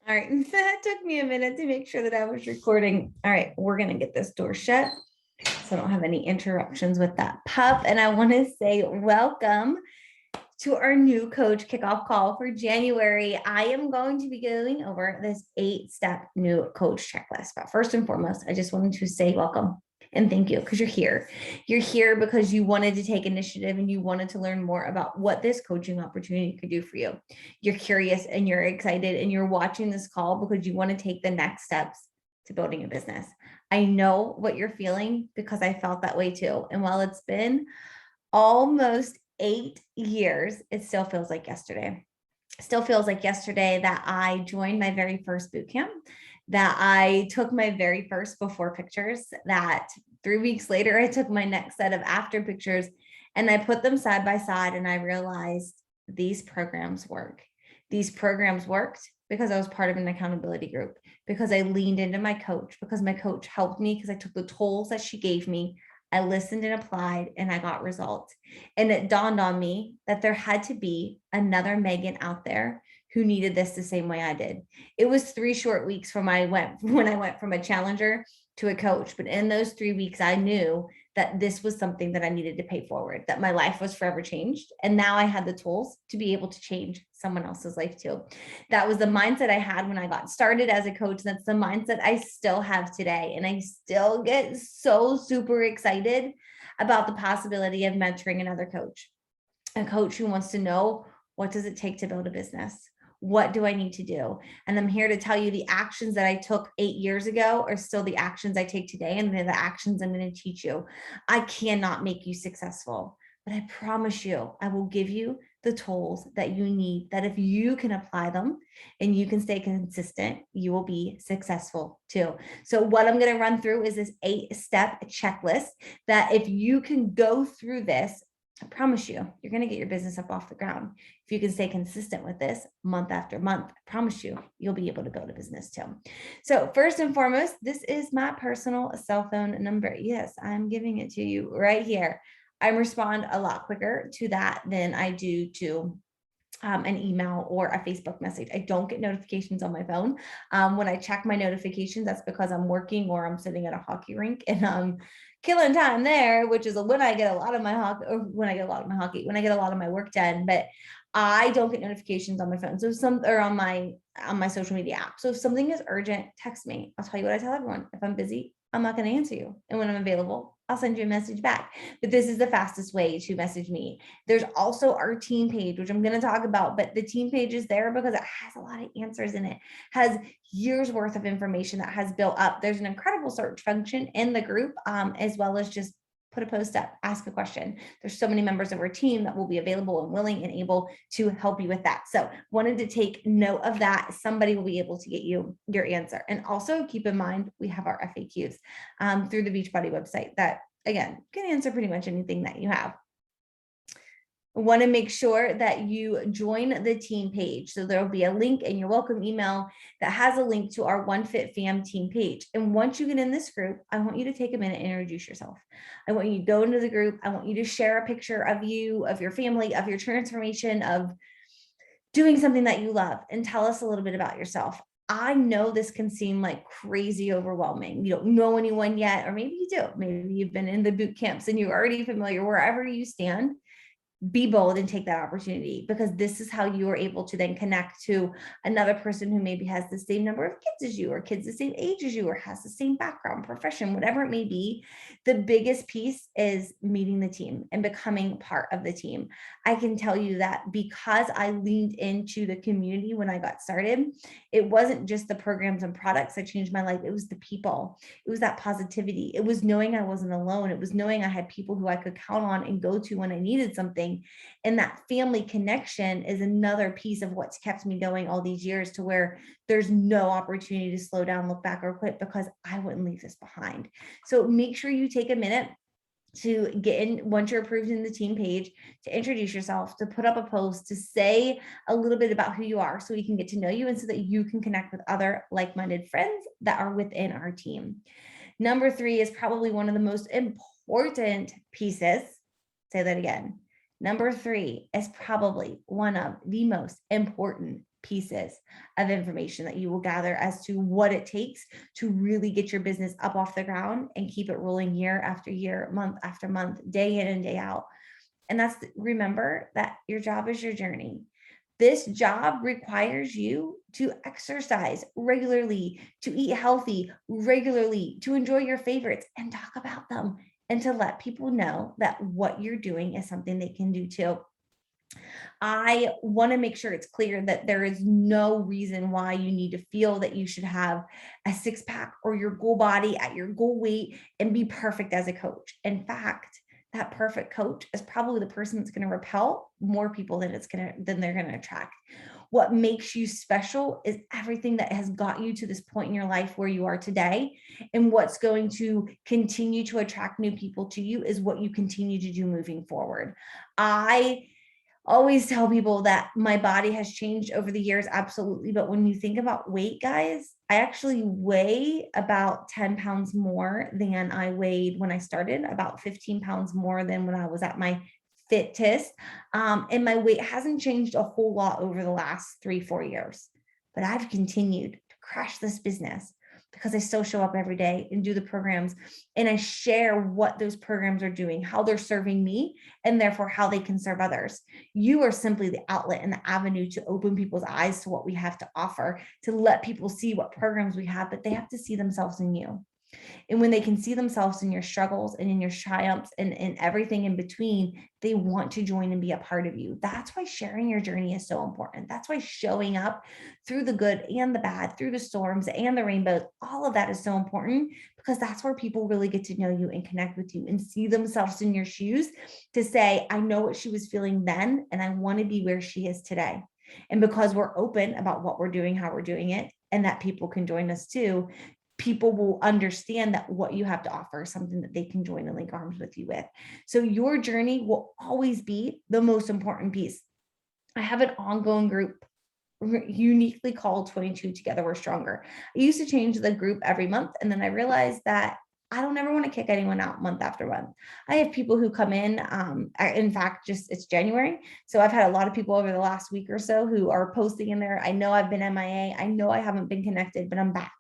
All right. That took me a minute to make sure that I was recording. All right. We're going to get this door shut so I don't have any interruptions with that pup. And I want to say welcome to our new coach kickoff call for January. I am going to be going over this 8-step new coach checklist. But first and foremost, I just wanted to say welcome and thank you because you're here. You're here because you wanted to take initiative and you wanted to learn more about what this coaching opportunity could do for you. You're curious and you're excited and you're watching this call because you want to take the next steps to building a business. I know what you're feeling because I felt that way too. And while it's been almost 8 years, it still feels like yesterday. Still feels like yesterday that I joined my very first boot camp, that I took my very first before pictures, that 3 weeks later, I took my next set of after pictures and I put them side by side and I realized these programs work. These programs worked because I was part of an accountability group, because I leaned into my coach, because my coach helped me, because I took the tools that she gave me. I listened and applied and I got results. And it dawned on me that there had to be another Megan out there who needed this the same way I did. It was 3 short weeks when I went from a challenger to a coach. But in those 3 weeks, I knew that this was something that I needed to pay forward, that my life was forever changed. And now I had the tools to be able to change someone else's life too. That was the mindset I had when I got started as a coach. That's the mindset I still have today. And I still get so super excited about the possibility of mentoring another coach, a coach who wants to know, what does it take to build a business? What do I need to do? And I'm here to tell you the actions that I took 8 years ago are still the actions I take today. And they're the actions I'm going to teach you. I cannot make you successful, but I promise you, I will give you the tools that you need, that if you can apply them and you can stay consistent, you will be successful too. So what I'm going to run through is this 8-step checklist that if you can go through this, I promise you, you're going to get your business up off the ground. If you can stay consistent with this month after month, I promise you, you'll be able to build a business too. So first and foremost, this is my personal cell phone number. Yes, I'm giving it to you right here. I respond a lot quicker to that than I do to an email or a Facebook message. I don't get notifications on my phone. When I check my notifications, that's because I'm working or I'm sitting at a hockey rink and I'm killing time there, which is when I get a lot of my hockey, or when I get a lot of my work done. But I don't get notifications on my phone. So on my social media app. So if something is urgent, text me. I'll tell you what I tell everyone. If I'm busy, I'm not going to answer you. And when I'm available, I'll send you a message back. But this is the fastest way to message me. There's also our team page, which I'm going to talk about, but the team page is there because it has a lot of answers in it, has years worth of information that has built up. There's an incredible search function in the group, as well as just put a post up, ask a question. There's so many members of our team that will be available and willing and able to help you with that. So wanted to take note of that. Somebody will be able to get you your answer. And also keep in mind, we have our FAQs through the Beachbody website that, again, can answer pretty much anything that you have. Want to make sure that you join the team page. So there will be a link in your welcome email that has a link to our One Fit Fam team page. And once you get in this group, I want you to take a minute and introduce yourself. I want you to go into the group. I want you to share a picture of you, of your family, of your transformation, of doing something that you love, and tell us a little bit about yourself. I know this can seem like crazy overwhelming. You don't know anyone yet, or maybe you do. Maybe you've been in the boot camps and you're already familiar. Wherever you stand, be bold and take that opportunity, because this is how you are able to then connect to another person who maybe has the same number of kids as you, or kids the same age as you, or has the same background, profession, whatever it may be. The biggest piece is meeting the team and becoming part of the team. I can tell you that because I leaned into the community when I got started, it wasn't just the programs and products that changed my life. It was the people. It was that positivity. It was knowing I wasn't alone. It was knowing I had people who I could count on and go to when I needed something. And that family connection is another piece of what's kept me going all these years, to where there's no opportunity to slow down, look back, or quit, because I wouldn't leave this behind. So make sure you take a minute to get in once you're approved in the team page, to introduce yourself, to put up a post, to say a little bit about who you are so we can get to know you, and so that you can connect with other like-minded friends that are within our team. Number 3 is probably one of the most important pieces. Say that again. Number 3 is probably one of the most important pieces of information that you will gather as to what it takes to really get your business up off the ground and keep it rolling year after year, month after month, day in and day out. And that's, remember that your job is your journey. This job requires you to exercise regularly, to eat healthy regularly, to enjoy your favorites and talk about them, and to let people know that what you're doing is something they can do too. I want to make sure it's clear that there is no reason why you need to feel that you should have a 6-pack or your goal body at your goal weight and be perfect as a coach. In fact, that perfect coach is probably the person that's going to repel more people than they're going to attract. What makes you special is everything that has got you to this point in your life where you are today. And what's going to continue to attract new people to you is what you continue to do moving forward. I always tell people that my body has changed over the years, absolutely. But when you think about weight, guys, I actually weigh about 10 pounds more than I weighed when I started, about 15 pounds more than when I was at my fittest. And my weight hasn't changed a whole lot over the last 3-4 years, but I've continued to crush this business because I still show up every day and do the programs, and I share what those programs are doing, how they're serving me, and therefore how they can serve others. You are simply the outlet and the avenue to open people's eyes to what we have to offer, to let people see what programs we have, but they have to see themselves in you. And when they can see themselves in your struggles and in your triumphs and everything in between, they want to join and be a part of you. That's why sharing your journey is so important. That's why showing up through the good and the bad, through the storms and the rainbows, all of that is so important, because that's where people really get to know you and connect with you and see themselves in your shoes to say, I know what she was feeling then, and I want to be where she is today. And because we're open about what we're doing, how we're doing it, and that people can join us too, people will understand that what you have to offer is something that they can join and link arms with you with. So your journey will always be the most important piece. I have an ongoing group uniquely called 22 Together We're Stronger. I used to change the group every month, and then I realized that I don't ever want to kick anyone out month after month. I have people who come in fact, it's January. So I've had a lot of people over the last week or so who are posting in there. I know I've been MIA. I know I haven't been connected, but I'm back.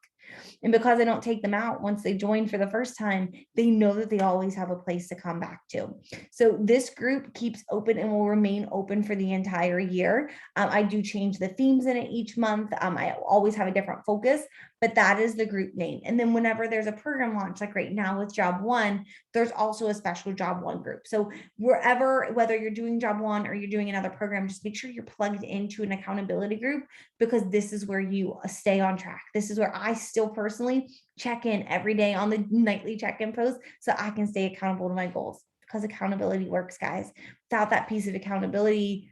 And because I don't take them out once they join for the first time, they know that they always have a place to come back to. So this group keeps open and will remain open for the entire year. I do change the themes in it each month. I always have a different focus, but that is the group name. And then whenever there's a program launch, like right now with Job One, there's also a special Job One group. So whether you're doing Job One or you're doing another program, just make sure you're plugged into an accountability group, because this is where you stay on track. This is where I still personally check in every day on the nightly check-in post so I can stay accountable to my goals, because accountability works, guys. Without that piece of accountability,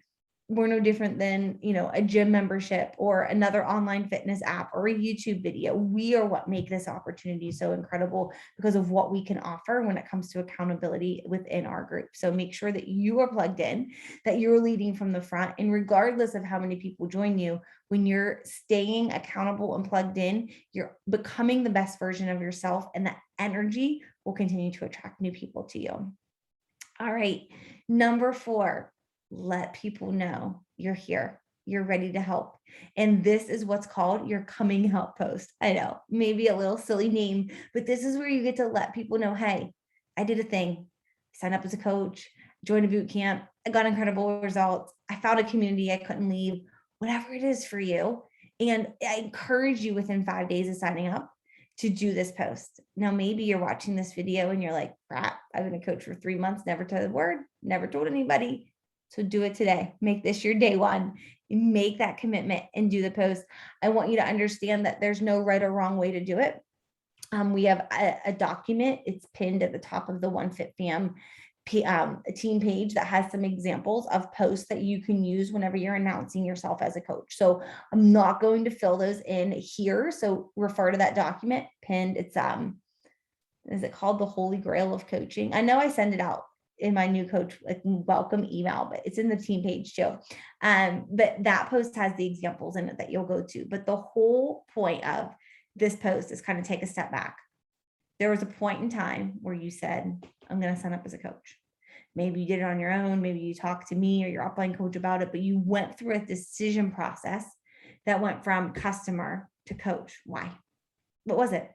we're no different than, a gym membership or another online fitness app or a YouTube video. We are what make this opportunity so incredible because of what we can offer when it comes to accountability within our group. So make sure that you are plugged in, that you're leading from the front, and regardless of how many people join you, when you're staying accountable and plugged in, you're becoming the best version of yourself, and that energy will continue to attract new people to you. All right. Number 4, let people know you're here. You're ready to help. And this is what's called your coming help post. I know, maybe a little silly name, but this is where you get to let people know, hey, I did a thing. I signed up as a coach, joined a boot camp. I got incredible results. I found a community I couldn't leave, whatever it is for you. And I encourage you within 5 days of signing up to do this post. Now, maybe you're watching this video and you're like, crap, I've been a coach for 3 months, never told a word, never told anybody. So do it today. Make this your day one. Make that commitment and do the post. I want you to understand that there's no right or wrong way to do it. We have a document. It's pinned at the top of the One Fit Fam team page that has some examples of posts that you can use whenever you're announcing yourself as a coach. So I'm not going to fill those in here. So refer to that document pinned. It's is it called the Holy Grail of Coaching? I know I send it out in my new coach welcome email, but it's in the team page too. But that post has the examples in it that you'll go to. But the whole point of this post is kind of take a step back. There was a point in time where you said, I'm going to sign up as a coach. Maybe you did it on your own. Maybe you talked to me or your upline coach about it, but you went through a decision process that went from customer to coach. Why? What was it?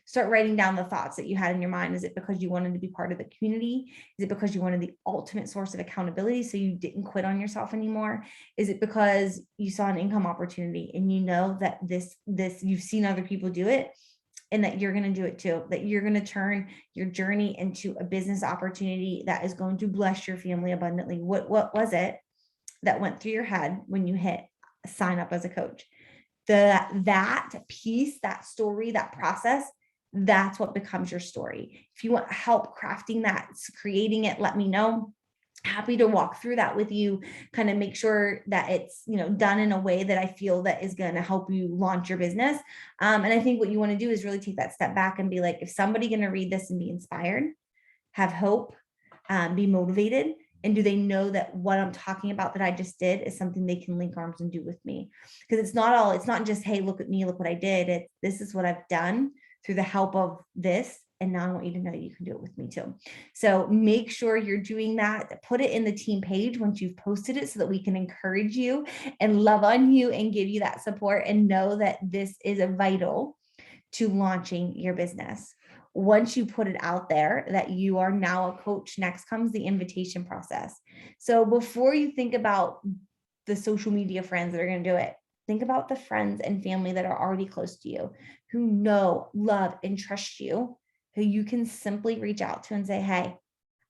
Start writing down the thoughts that you had in your mind. Is it because you wanted to be part of the community? Is it because you wanted the ultimate source of accountability so you didn't quit on yourself anymore? Is it because you saw an income opportunity and you know that this you've seen other people do it and that you're going to do it too, that you're going to turn your journey into a business opportunity that is going to bless your family abundantly? What was it that went through your head when you hit sign up as a coach? That piece, that story, that process, that's what becomes your story. If you want help crafting that, creating it, let me know. Happy to walk through that with you, kind of make sure that it's, done in a way that I feel that is going to help you launch your business. And I think what you want to do is really take that step back and be like, if somebody going to read this and be inspired, have hope, be motivated, and do they know that what I'm talking about that I just did is something they can link arms and do with me? Because it's not just, hey, look at me, look what I did. This is what I've done through the help of this. And now I want you to know you can do it with me too. So make sure you're doing that. Put it in the team page once you've posted it so that we can encourage you and love on you and give you that support and know that this is vital to launching your business. Once you put it out there that you are now a coach, next comes the invitation process. So before you think about the social media friends that are going to do it, think about the friends and family that are already close to you, who know, love, and trust you, who you can simply reach out to and say, hey,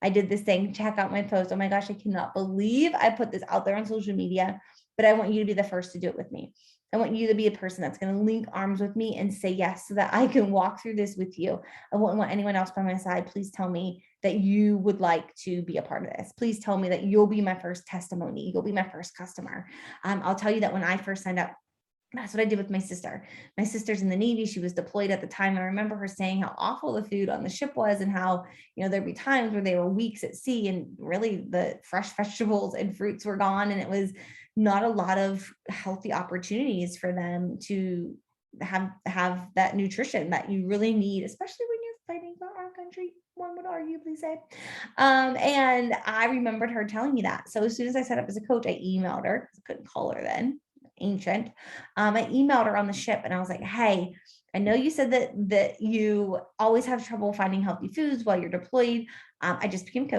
I did this thing, check out my post. Oh my gosh, I cannot believe I put this out there on social media, but I want you to be the first to do it with me. I want you to be a person that's going to link arms with me and say yes so that I can walk through this with you. I won't want anyone else by my side. Please tell me that you would like to be a part of this. Please tell me that you'll be my first testimony. You'll be my first customer. I'll tell you that when I first signed up, that's what I did with my sister. My sister's in the Navy. She was deployed at the time. And I remember her saying how awful the food on the ship was and how, there'd be times where they were weeks at sea and really the fresh vegetables and fruits were gone. And it was not a lot of healthy opportunities for them to have that nutrition that you really need, especially when you're fighting for our country, one would arguably say. And I remembered her telling me that. So as soon as I set up as a coach, I emailed her because I couldn't call her then. Ancient. I emailed her on the ship and I was like, hey, I know you said that you always have trouble finding healthy foods while you're deployed. I just became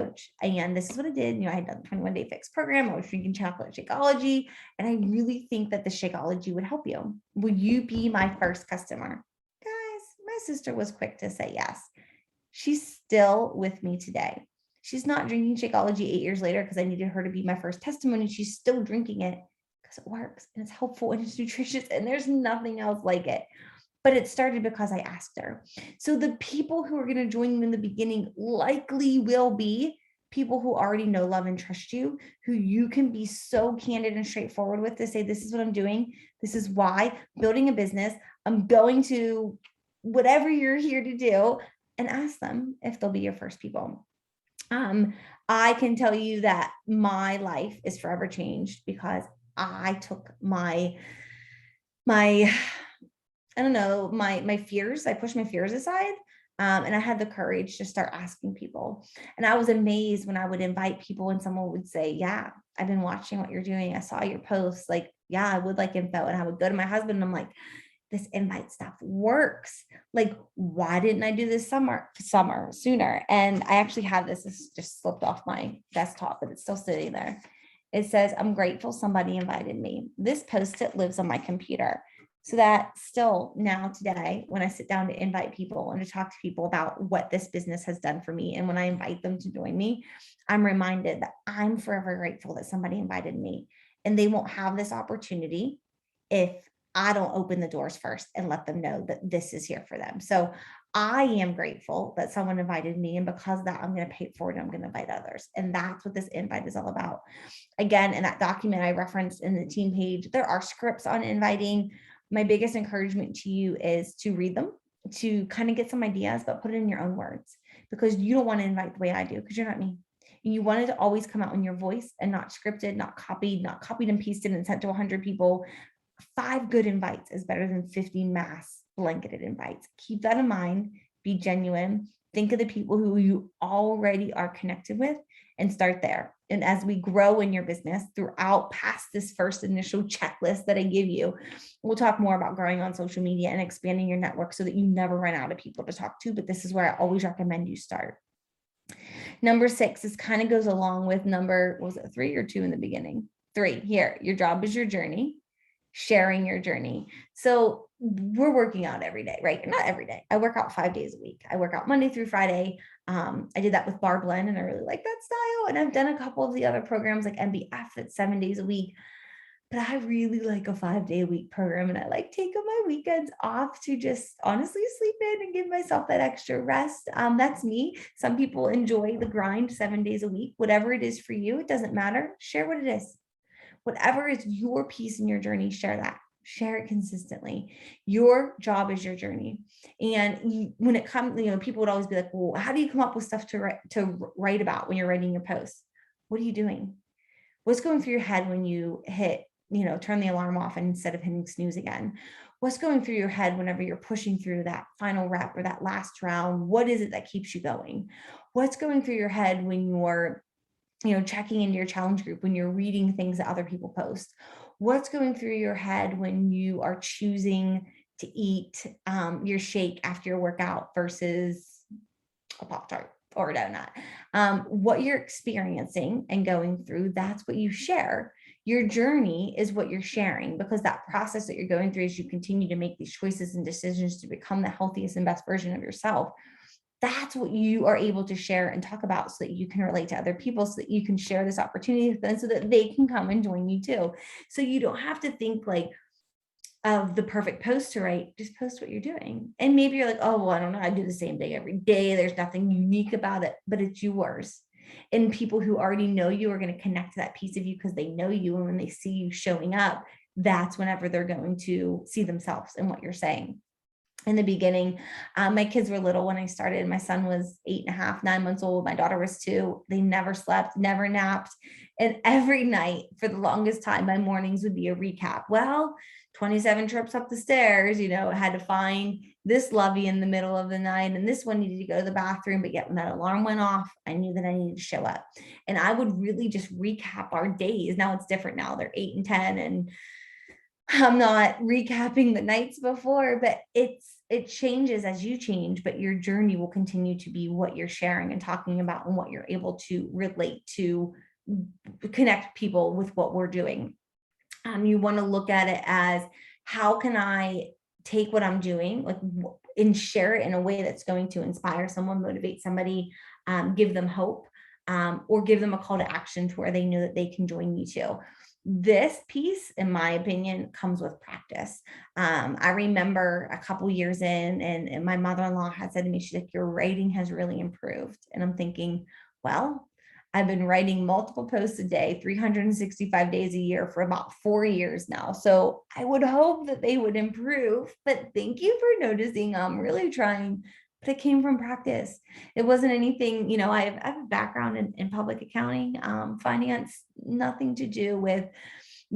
I and this is what I did. I had done the 21-day fix program. I was drinking chocolate Shakeology. And I really think that the Shakeology would help you. Would you be my first customer? Guys, my sister was quick to say yes. She's still with me today. She's not drinking Shakeology 8 years later because I needed her to be my first testimony. She's still drinking it because it works and it's helpful and it's nutritious and there's nothing else like it. But it started because I asked her. So the people who are going to join you in the beginning likely will be people who already know, love, and trust you, who you can be so candid and straightforward with to say, this is what I'm doing. This is why. Building a business. I'm going to whatever you're here to do, and ask them if they'll be your first people. I can tell you that my life is forever changed because I took my fears. I pushed my fears aside. And I had the courage to start asking people. And I was amazed when I would invite people and someone would say, yeah, I've been watching what you're doing. I saw your posts. Like, yeah, I would like info. And I would go to my husband and I'm like, this invite stuff works. Like, why didn't I do this summer sooner? And I actually have this just slipped off my desktop, but it's still sitting there. It says, I'm grateful somebody invited me. This Post-it lives on my computer. So that still now today, when I sit down to invite people and to talk to people about what this business has done for me, and when I invite them to join me, I'm reminded that I'm forever grateful that somebody invited me, and they won't have this opportunity if I don't open the doors first and let them know that this is here for them. So I am grateful that someone invited me, and because of that, I'm going to pay it forward and I'm going to invite others. And that's what this invite is all about. Again, in that document I referenced in the team page, there are scripts on inviting. My biggest encouragement to you is to read them, to kind of get some ideas, but put it in your own words, because you don't want to invite the way I do, because you're not me. You want it to always come out in your voice and not scripted, not copied and pasted and sent to 100 people. 5 good invites is better than 50 mass blanketed invites. Keep that in mind. Be genuine. Think of the people who you already are connected with and start there. And as we grow in your business throughout past this first initial checklist that I give you, we'll talk more about growing on social media and expanding your network so that you never run out of people to talk to. But this is where I always recommend you start. Number 6 is kind of goes along with was it 3 or 2 in the beginning? 3 here. Your job is your journey, sharing your journey. So we're working out every day, right? Not every day. I work out 5 days a week. I work out Monday through Friday. I did that with Barb Lynn and I really like that style. And I've done a couple of the other programs like MBF that's 7 days a week. But I really like a 5-day-a-week program, and I like taking my weekends off to just honestly sleep in and give myself that extra rest. That's me. Some people enjoy the grind 7 days a week. Whatever it is for you, it doesn't matter. Share what it is. Whatever is your piece in your journey, share that. Share it consistently. Your job is your journey. And when it comes, people would always be like, well, how do you come up with stuff to write about when you're writing your posts? What are you doing? What's going through your head when you turn the alarm off instead of hitting snooze again? What's going through your head whenever you're pushing through that final rep or that last round? What is it that keeps you going? What's going through your head when you're, checking into your challenge group, when you're reading things that other people post? What's going through your head when you are choosing to eat your shake after your workout versus a Pop-Tart or a donut? What you're experiencing and going through, that's what you share. Your journey is what you're sharing, because that process that you're going through as you continue to make these choices and decisions to become the healthiest and best version of yourself, that's what you are able to share and talk about so that you can relate to other people, so that you can share this opportunity with them so that they can come and join you too. So you don't have to think like of the perfect post to write, just post what you're doing. And maybe you're like, oh, well, I don't know, I do the same thing every day. There's nothing unique about it, but it's yours. And people who already know you are going to connect to that piece of you because they know you. And when they see you showing up, that's whenever they're going to see themselves in what you're saying. In the beginning, my kids were little when I started. My son was 8.5, 9 months old. My daughter was 2. They never slept, never napped. And every night for the longest time, my mornings would be a recap. Well, 27 trips up the stairs, I had to find this lovey in the middle of the night, and this one needed to go to the bathroom. But yet when that alarm went off, I knew that I needed to show up. And I would really just recap our days. Now it's different now. They're 8 and 10, and I'm not recapping the nights before, but it changes as you change, but your journey will continue to be what you're sharing and talking about and what you're able to relate to, connect people with what we're doing. You want to look at it as, how can I take what I'm doing and share it in a way that's going to inspire someone, motivate somebody, give them hope, or give them a call to action to where they know that they can join me too. This piece, in my opinion, comes with practice. I remember a couple years in, and my mother-in-law had said to me, she's like, your writing has really improved. And I'm thinking, well, I've been writing multiple posts a day, 365 days a year for about 4 years now. So I would hope that they would improve, but thank you for noticing. I'm really trying. But it came from practice. It wasn't anything, I have a background in public accounting, finance, nothing to do with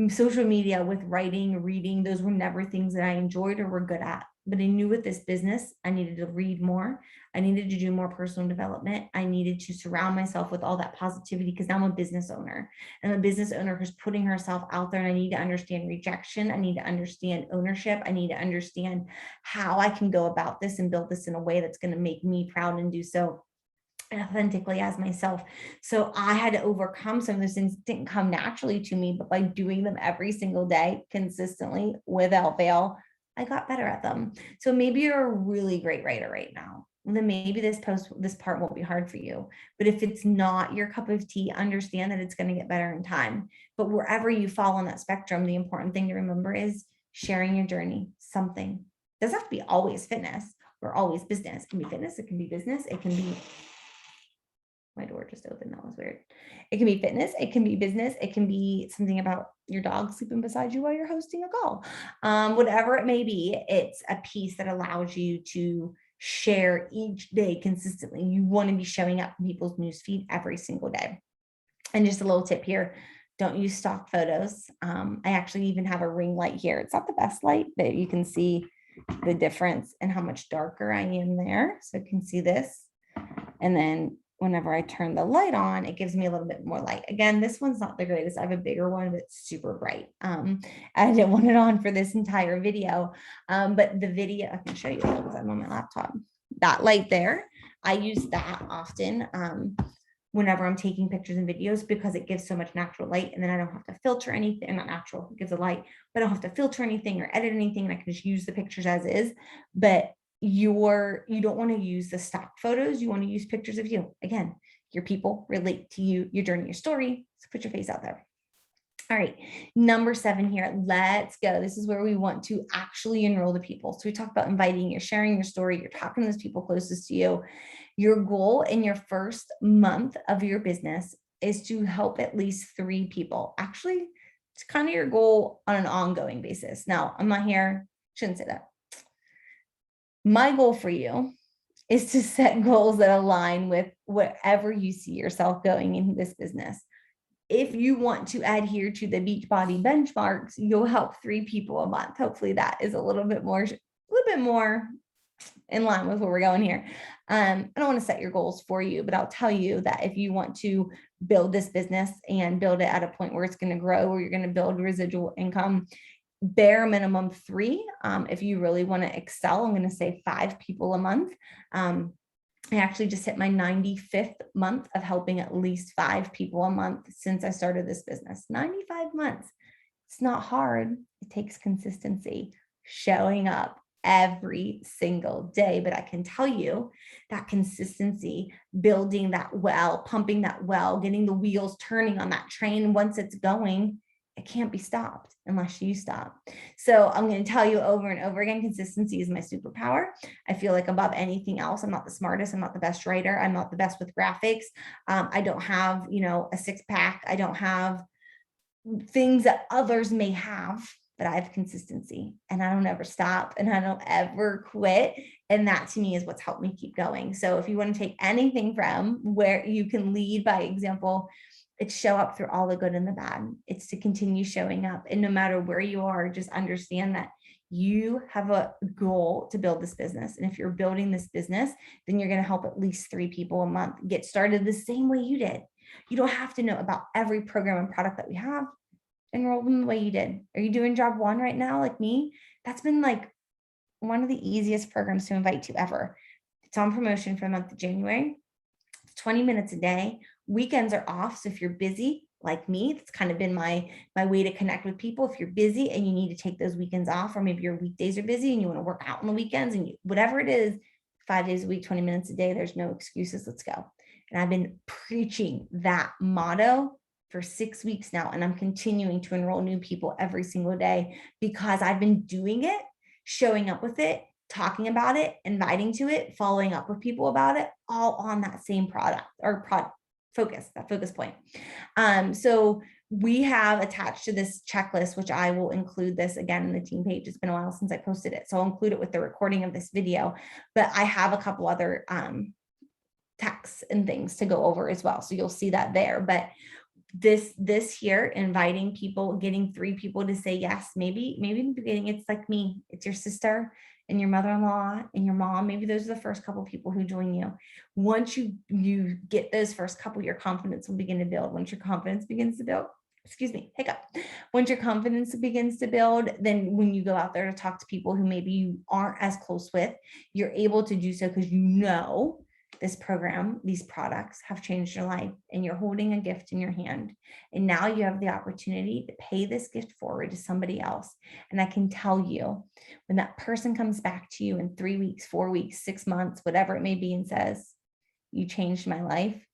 social media, with writing, reading. Those were never things that I enjoyed or were good at. But I knew with this business, I needed to read more. I needed to do more personal development. I needed to surround myself with all that positivity, because I'm a business owner. I'm a business owner who's putting herself out there, and I need to understand rejection. I need to understand ownership. I need to understand how I can go about this and build this in a way that's going to make me proud and do so authentically as myself. So I had to overcome some of those things that didn't come naturally to me, but by doing them every single day consistently without fail, I got better at them. So maybe you're a really great writer right now. Then maybe this part won't be hard for you. But if it's not your cup of tea, understand that it's going to get better in time. But wherever you fall on that spectrum, the important thing to remember is sharing your journey. Something doesn't have to be always fitness or always business. It can be fitness. It can be business. It can be, my door just opened. That was weird. It can be fitness. It can be business. It can be something about your dog sleeping beside you while you're hosting a call. Whatever it may be, it's a piece that allows you to share each day consistently. You want to be showing up in people's newsfeed every single day. And just a little tip here, don't use stock photos. I actually even have a ring light here. It's not the best light, but you can see the difference and how much darker I am there. So you can see this. And then whenever I turn the light on, it gives me a little bit more light. Again, this one's not the greatest. I have a bigger one, but it's super bright. I didn't want it on for this entire video. But the video, I can show you because I'm on my laptop. That light there, I use that often whenever I'm taking pictures and videos because it gives so much natural light, and then I don't have to filter anything. Not natural, it gives a light, but I don't have to filter anything or edit anything, and I can just use the pictures as is. But you don't want to use the stock photos. You want to use pictures of you. Again, your people relate to you, your journey, your story. So put your face out there. All right, number 7 here. Let's go. This is where we want to actually enroll the people. So we talked about inviting, you're sharing your story, you're talking to those people closest to you. Your goal in your first month of your business is to help at least 3 people. Actually, it's kind of your goal on an ongoing basis. Now, I'm not here, shouldn't say that. My goal for you is to set goals that align with wherever you see yourself going in this business. If you want to adhere to the Beachbody benchmarks, you'll help 3 people a month. Hopefully that is a little bit more in line with where we're going here. I don't want to set your goals for you, but I'll tell you that if you want to build this business and build it at a point where it's going to grow, where you're going to build residual income, bare minimum 3. If you really want to excel, I'm going to say 5 people a month. I actually just hit my 95th month of helping at least 5 people a month since I started this business. 95 months. It's not hard. It takes consistency, showing up every single day. But I can tell you that consistency, building that well, pumping that well, getting the wheels turning on that train, once it's going, it can't be stopped unless you stop. So I'm going to tell you over and over again, consistency is my superpower. I feel like above anything else, I'm not the smartest. I'm not the best writer. I'm not the best with graphics. I don't have, a 6-pack. I don't have things that others may have, but I have consistency, and I don't ever stop, and I don't ever quit. And that to me is what's helped me keep going. So if you want to take anything from where you can lead by example, it's show up through all the good and the bad. It's to continue showing up. And no matter where you are, just understand that you have a goal to build this business. And if you're building this business, then you're going to help at least 3 people a month get started the same way you did. You don't have to know about every program and product that we have. Enroll them the way you did. Are you doing job 1 right now, like me? That's been like one of the easiest programs to invite to ever. It's on promotion for the month of January. It's 20 minutes a day. Weekends are off. So if you're busy like me, that's kind of been my way to connect with people. If you're busy and you need to take those weekends off, or maybe your weekdays are busy and you want to work out on the weekends, and whatever it is, 5 days a week, 20 minutes a day, there's no excuses. Let's go. And I've been preaching that motto for 6 weeks now. And I'm continuing to enroll new people every single day because I've been doing it, showing up with it, talking about it, inviting to it, following up with people about it, all on that same product or that focus point. So we have attached to this checklist, which I will include this again in the team page. It's been a while since I posted it, so I'll include it with the recording of this video, but I have a couple other texts and things to go over as well. So you'll see that there. But this here, inviting people, getting 3 people to say yes, maybe in the beginning, it's like me, it's your sister and your mother-in-law and your mom. Maybe those are the first couple of people who join you. Once you get those first couple, your confidence will begin to build. Once your confidence begins to build, once your confidence begins to build, then when you go out there to talk to people who maybe you aren't as close with, you're able to do so because this program, these products have changed your life, and you're holding a gift in your hand. And now you have the opportunity to pay this gift forward to somebody else. And I can tell you, when that person comes back to you in 3 weeks, 4 weeks, 6 months, whatever it may be, and says, "You changed my life,"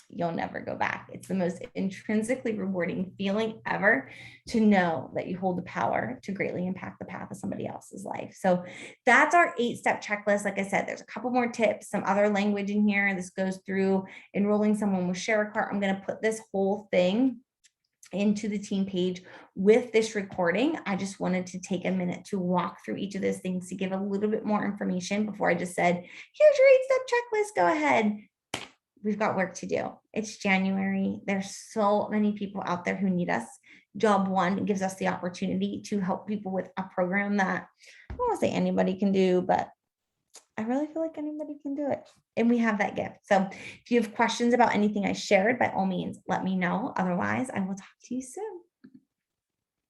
you'll never go back. It's the most intrinsically rewarding feeling ever to know that you hold the power to greatly impact the path of somebody else's life. So that's our 8-step checklist. Like I said, there's a couple more tips, some other language in here. This goes through enrolling someone with Share a Cart. I'm going to put this whole thing into the team page with this recording. I just wanted to take a minute to walk through each of those things to give a little bit more information before I just said, here's your 8-step checklist. Go ahead. We've got work to do. It's January. There's so many people out there who need us. Job 1 gives us the opportunity to help people with a program that I don't want to say anybody can do, but I really feel like anybody can do it. And we have that gift. So if you have questions about anything I shared, by all means, let me know. Otherwise, I will talk to you soon.